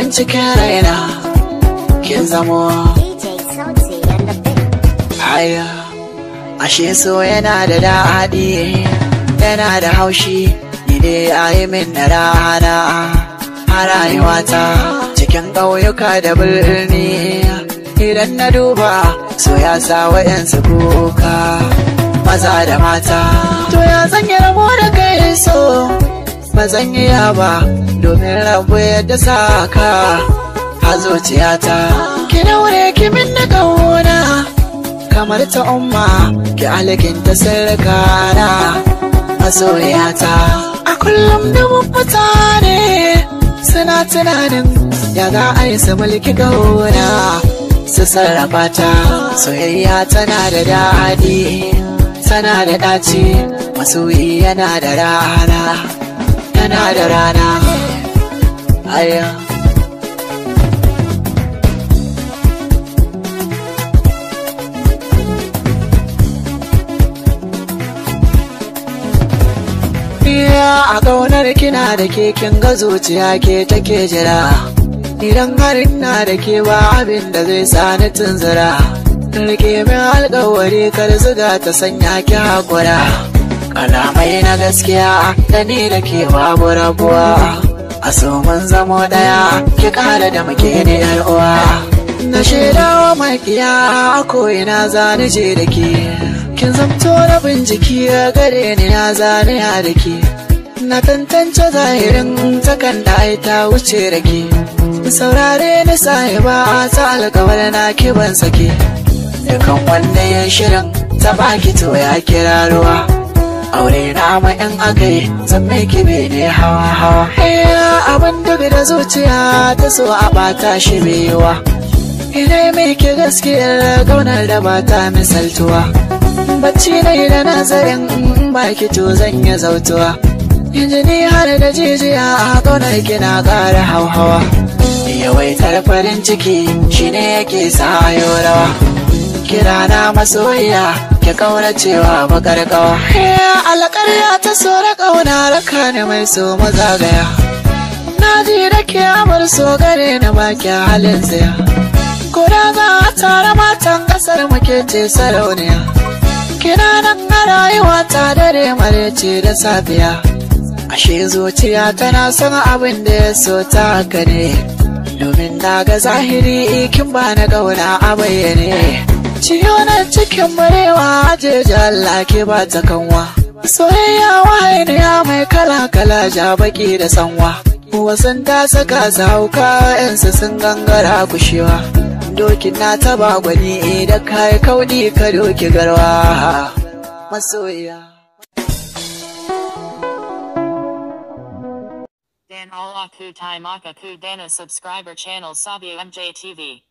farin cikin raina kin zamo haya. Ashe so yana da daɗi yana da haushi, ni dai ayi min da rana a rayuwata cikin ƙauyuka da birni. Idan na duba so ya sa wa'yansu kuka, maza da mata. To ya zan yi rabo da kai so, ba zan yi ba domin rabu yadda saka a zuciyata. Ki daure ki min na ƙauna kamar ta umma, ki alkinta sirrikana masoyata. A kullum dubun mutane suna tunanin ya za a yi su mulki ƙauna su sarrafa ta. Soyayya tana da daɗi tana da ɗaci, masoyi yana da rana yana da rana. Aya. A ƙaunar kina da ke kin ga zuciya ke take jira, idan har ina da ke ba abin da zai sa ni tunzura. Rike min alƙawari kar zuga ta sanya ki hakura, kalamai na gaskiya da ni da ke babu rabuwa. A so mun zamo ɗaya ki ƙara da muke da yar uwa. Na shaidawa makiya ko ina zani je da ke, kin zamto rabin jiki gare ni na zane ya da ke. Na tantance zahirin takan da ai ta wuce da ke, saurare ni sahiba ta alkawar na ki ban sake. Dukan wanda ya shirin ta baki to ya kira ruwa, aure na ma in akai zan mai kibe ne hawa hawa. Abin duk da zuciya ta so a bata shi baiwa, ina mai ki gaskiyar ƙaunar da ba ta misaltuwa. Bacci na yi da nazarin baki to zan yi zautuwa, injini har da jijiya a ƙaunar kina ƙara hauhawa. Yawaitar farin ciki shine yake sa rawa, kira na masoyiya ki ƙauracewa bakar ƙawa. Alƙarya ta so da ƙauna raka ne mai so mazagaya, na ji da ke amur so gare na baki halin tsaya. Koda za a tara matan ƙasar muke ce sarauniya, kina nan a rayuwa ta dare marece da safiya. Ashe zuciya tana son abin da ya so ta haka ne, domin na ga zahiri kin ba na ƙauna a bayyane. Ciyo na cikin murewa ajeji Allah ke ba ta kanwa, soyayya wahainiya mai kala-kala ja baki da sanwa. Wasan ta saka su hauka yansu sun gangara kushewa, dokin na taba gwani da kayi kaudi ka doki garwa masoyiya. Dan Alaku Taimaka Ku Dana subscriber channel Sabio MJ TV.